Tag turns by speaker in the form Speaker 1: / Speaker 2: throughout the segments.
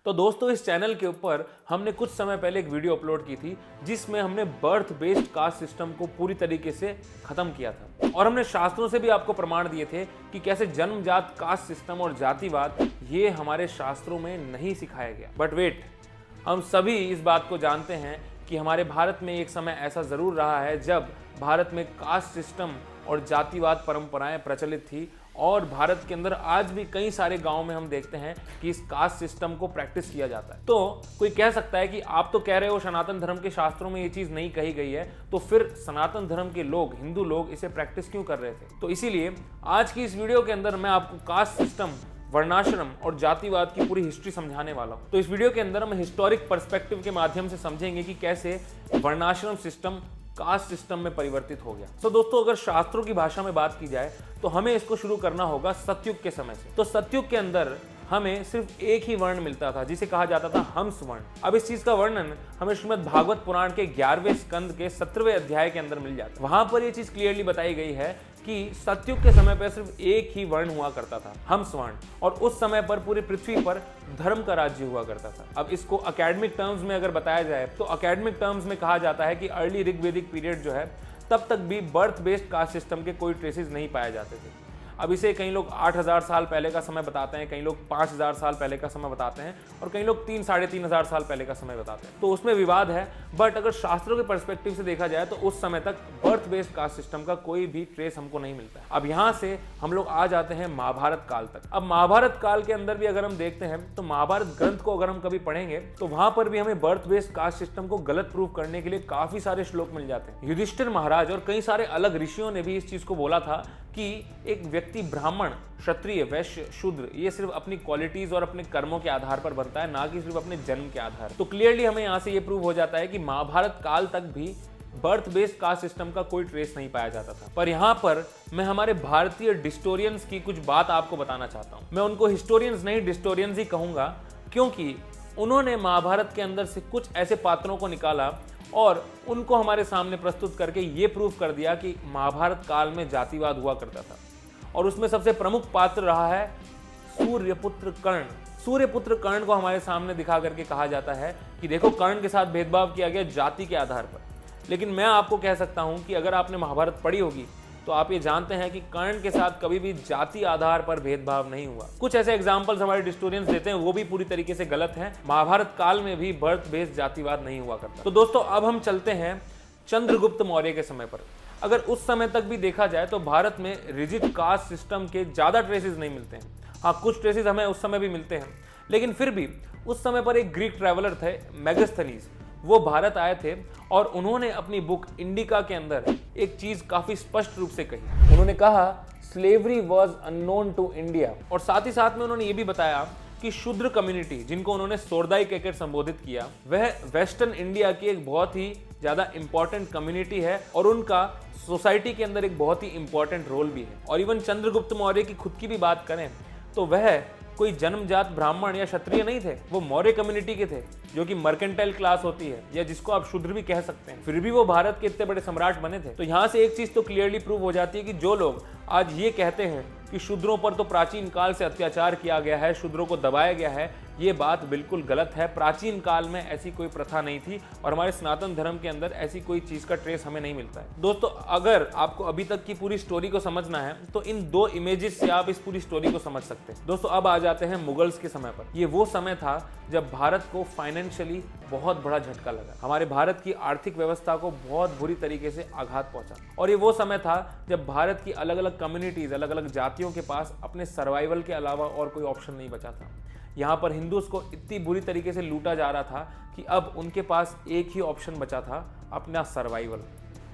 Speaker 1: तो दोस्तों इस चैनल के ऊपर हमने कुछ समय पहले एक वीडियो अपलोड की थी जिसमें हमने बर्थ बेस्ड कास्ट सिस्टम को पूरी तरीके से खत्म किया था और हमने शास्त्रों से भी आपको प्रमाण दिए थे कि कैसे जन्मजात कास्ट सिस्टम और जातिवाद ये हमारे शास्त्रों में नहीं सिखाया गया। बट वेट, हम सभी इस बात को जानते हैं कि हमारे भारत में एक समय ऐसा जरूर रहा है जब भारत में कास्ट सिस्टम और जातिवाद परंपराएं प्रचलित थी और भारत के अंदर आज भी कई सारे गांव में हम देखते हैं कि इस कास्ट सिस्टम को प्रैक्टिस किया जाता है। तो कोई कह सकता है कि आप तो कह रहे हो सनातन धर्म के शास्त्रों में ये चीज नहीं कही गई है, तो फिर सनातन धर्म के लोग, हिंदू लोग इसे प्रैक्टिस क्यों कर रहे थे? तो इसीलिए आज की इस वीडियो के अंदर मैं आपको कास्ट सिस्टम, वर्णाश्रम और जातिवाद की पूरी हिस्ट्री समझाने वाला हूं। तो इस वीडियो के अंदर हम हिस्टोरिक पर्सपेक्टिव के माध्यम से समझेंगे कि कैसे वर्णाश्रम सिस्टम कास्ट सिस्टम में परिवर्तित हो गया। तो दोस्तों अगर शास्त्रों की भाषा में बात की जाए तो हमें इसको शुरू करना होगा सतयुग के समय से। तो सतयुग के अंदर हमें सिर्फ एक ही वर्ण मिलता था जिसे कहा जाता था हंस वर्ण। अब इस चीज का वर्णन हमें श्रीमद् भागवत पुराण के 11वें स्कंद के 17वें अध्याय के अंदर मिल जाता है। वहां पर यह चीज क्लियरली बताई गई है कि सतयुग के समय पर सिर्फ एक ही वर्ण हुआ करता था, हंस वर्ण, और उस समय पर पूरी पृथ्वी पर धर्म का राज्य हुआ करता था। अब इसको एकेडमिक टर्म्स में अगर बताया जाए तो एकेडमिक टर्म्स में कहा जाता है कि अर्ली ऋग्वेदिक पीरियड जो है तब तक भी बर्थ बेस्ड कास्ट सिस्टम के कोई ट्रेसेस नहीं पाए जाते थे। अब इसे कई लोग 8000 साल पहले का समय बताते हैं, कई लोग 5000 साल पहले का समय बताते हैं और कई लोग 3-3500 साल पहले का समय बताते हैं। तो उसमें विवाद है, बट अगर शास्त्रों के पर्सपेक्टिव से देखा जाए तो उस समय तक बर्थ बेस्ड कास्ट सिस्टम का कोई भी ट्रेस हमको नहीं मिलता है। अब यहाँ से हम लोग आ जाते हैं महाभारत काल तक। अब महाभारत काल के अंदर भी अगर हम देखते हैं तो महाभारत ग्रंथ को अगर हम कभी पढ़ेंगे तो वहां पर भी हमें बर्थ बेस्ड कास्ट सिस्टम को गलत प्रूव करने के लिए काफी सारे श्लोक मिल जाते हैं। युधिष्ठिर महाराज और कई सारे अलग ऋषियों ने भी इस चीज को बोला था कि एक व्यक्ति ब्राह्मण, क्षत्रिय, वैश्य, शूद्र ये सिर्फ अपनी क्वालिटीज और अपने कर्मों के आधार पर बनता है, ना कि सिर्फ अपने जन्म के आधार। तो क्लियरली हमें यहाँ से ये प्रूव हो जाता है कि महाभारत काल तक भी बर्थ बेस्ड कास्ट सिस्टम का कोई ट्रेस नहीं पाया जाता था। पर यहाँ पर मैं हमारे भारतीय डिस्टोरियंस की कुछ बात आपको बताना चाहता हूँ। मैं उनको हिस्टोरियंस नहीं डिस्टोरियंस ही कहूंगा, क्योंकि उन्होंने महाभारत के अंदर से कुछ ऐसे पात्रों को निकाला और उनको हमारे सामने प्रस्तुत करके ये प्रूव कर दिया कि महाभारत काल में जातिवाद हुआ करता था। और उसमें सबसे प्रमुख पात्र रहा है सूर्यपुत्र कर्ण। सूर्यपुत्र कर्ण को हमारे सामने दिखा करके कहा जाता है कि देखो कर्ण के साथ भेदभाव किया गया जाति के आधार पर। लेकिन मैं आपको कह सकता हूं कि अगर आपने महाभारत पढ़ी होगी तो आप ये जानते हैं कि कर्ण के साथ कभी भी जाति आधार पर भेदभाव नहीं हुआ। कुछ ऐसे एग्जाम्पल्स हमारे डिस्टोरियंस देते हैं, वो भी पूरी तरीके से गलत हैं। महाभारत काल में भी बर्थ बेस्ड जातिवाद नहीं हुआ करता। तो दोस्तों अब हम चलते हैं चंद्रगुप्त मौर्य के समय पर। अगर उस समय तक भी देखा जाए तो भारत में रिजिड कास्ट सिस्टम के ज्यादा ट्रेसेस नहीं मिलते हैं। हाँ, कुछ ट्रेसेस हमें उस समय भी मिलते हैं, लेकिन फिर भी उस समय पर एक ग्रीक ट्रैवलर थे मेगास्थनीज, वो भारत आए थे और उन्होंने अपनी बुक इंडिका के अंदर एक चीज काफी स्पष्ट रूप से कही। उन्होंने कहा slavery was unknown to India, और साथ ही साथ में उन्होंने ये भी बताया कि शूद्र कम्युनिटी, जिनको उन्होंने सोरदाई कहकर संबोधित किया, वह वेस्टर्न इंडिया की एक बहुत ही ज्यादा इंपॉर्टेंट कम्युनिटी है और उनका सोसाइटी के अंदर एक बहुत ही इंपॉर्टेंट रोल भी है। और इवन चंद्रगुप्त मौर्य की खुद की भी बात करें तो वह कोई जन्मजात ब्राह्मण या क्षत्रिय नहीं थे, वो मौर्य कम्युनिटी के थे, जो कि मर्केंटाइल क्लास होती है या जिसको आप शूद्र भी कह सकते हैं। फिर भी वो भारत के इतने बड़े सम्राट बने थे। तो यहाँ से एक चीज तो क्लियरली प्रूव हो जाती है कि जो लोग आज ये कहते हैं कि शूद्रों पर तो प्राचीन काल से अत्याचार किया गया है, शूद्रों को दबाया गया है, ये बात बिल्कुल गलत है। प्राचीन काल में ऐसी कोई प्रथा नहीं थी और हमारे सनातन धर्म के अंदर ऐसी कोई चीज का ट्रेस हमें नहीं मिलता है। दोस्तों अगर आपको अभी तक की पूरी स्टोरी को समझना है तो इन दो इमेजेस से आप इस पूरी स्टोरी को समझ सकते हैं। दोस्तों अब आ जाते हैं मुगल्स के समय पर। ये वो समय था जब भारत को फाइनेंशियली बहुत बड़ा झटका लगा, हमारे भारत की आर्थिक व्यवस्था को बहुत बुरी तरीके से आघात पहुंचा। और ये वो समय था जब भारत की अलग अलग कम्युनिटीज, अलग अलग जातियों के पास अपने सर्वाइवल के अलावा और कोई ऑप्शन नहीं बचा था। यहाँ पर हिंदूज को इतनी बुरी तरीके से लूटा जा रहा था कि अब उनके पास एक ही ऑप्शन बचा था, अपना सर्वाइवल।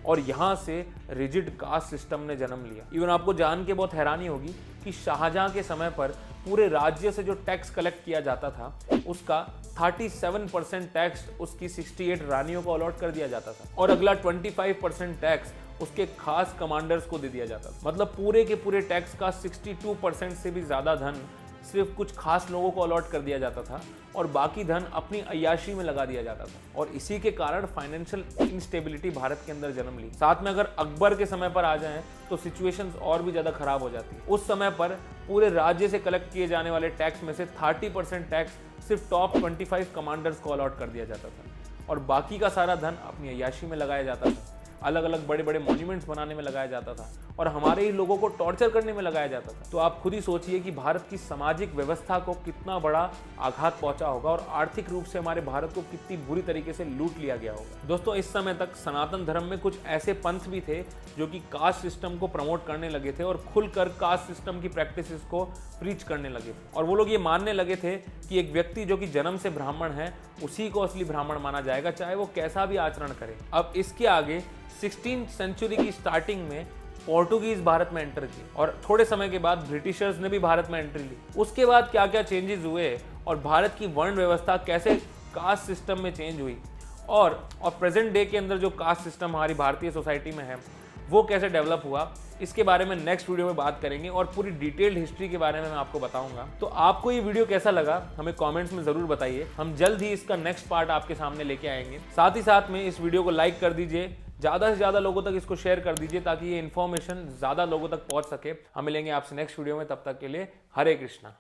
Speaker 1: और यहाँ से रिजिड कास्ट सिस्टम ने जन्म लिया। इवन आपको जान के बहुत हैरानी होगी कि शाहजहां के समय पर पूरे राज्य से जो टैक्स कलेक्ट किया जाता था उसका 37% टैक्स उसकी 68 रानियों को अलॉट कर दिया जाता था और अगला 25% टैक्स उसके खास कमांडर्स को दे दिया जाता था। मतलब पूरे के पूरे टैक्स का 62% से भी ज्यादा धन सिर्फ कुछ खास लोगों को अलॉट कर दिया जाता था और बाकी धन अपनी अय्याशी में लगा दिया जाता था। और इसी के कारण फाइनेंशियल इंस्टेबिलिटी भारत के अंदर जन्म ली। साथ में अगर अकबर के समय पर आ जाएं तो सिचुएशंस और भी ज्यादा खराब हो जाती है। उस समय पर पूरे राज्य से कलेक्ट किए जाने वाले टैक्स में से 30% टैक्स सिर्फ टॉप 25 कमांडर्स को अलॉट कर दिया जाता था और बाकी का सारा धन अपनी अय्याशी में लगाया जाता था। अलग अलग बड़े बड़े मॉन्यूमेंट्स बनाने में लगाया जाता था और हमारे ही लोगों को टॉर्चर करने में लगाया जाता था। तो आप खुद ही सोचिए कि भारत की सामाजिक व्यवस्था को कितना बड़ा आघात पहुंचा होगा और आर्थिक रूप से हमारे भारत को कितनी बुरी तरीके से लूट लिया गया होगा। दोस्तों, इस समय तक सनातन धर्म में कुछ ऐसे पंथ भी थे जो कि कास्ट सिस्टम को प्रमोट करने लगे थे और खुलकर कास्ट सिस्टम की प्रैक्टिसेस को प्रीच करने लगे थे। और वो लोग ये मानने लगे थे कि एक व्यक्ति जो कि जन्म से ब्राह्मण है उसी को असली ब्राह्मण माना जाएगा, चाहे वो कैसा भी आचरण करे। अब इसके आगे 16th सेंचुरी की स्टार्टिंग में पोर्टुगीज भारत में एंटर किए और थोड़े समय के बाद ब्रिटिशर्स ने भी भारत में एंट्री ली। उसके बाद क्या क्या चेंजेस हुए और भारत की वर्ण व्यवस्था कैसे कास्ट सिस्टम में चेंज हुई और प्रेजेंट डे के अंदर जो कास्ट सिस्टम हमारी भारतीय सोसाइटी में है वो कैसे डेवलप हुआ, इसके बारे में नेक्स्ट वीडियो में बात करेंगे और पूरी डिटेल्ड हिस्ट्री के बारे में मैं आपको बताऊंगा। तो आपको ये वीडियो कैसा लगा हमें कमेंट्स में जरूर बताइए। हम जल्द ही इसका नेक्स्ट पार्ट आपके सामने लेके आएंगे। साथ ही साथ में इस वीडियो को लाइक कर दीजिए, ज़्यादा से ज़्यादा लोगों तक इसको शेयर कर दीजिए ताकि ये इन्फॉर्मेशन ज़्यादा लोगों तक पहुंच सके। हम मिलेंगे आपसे नेक्स्ट वीडियो में, तब तक के लिए हरे कृष्णा।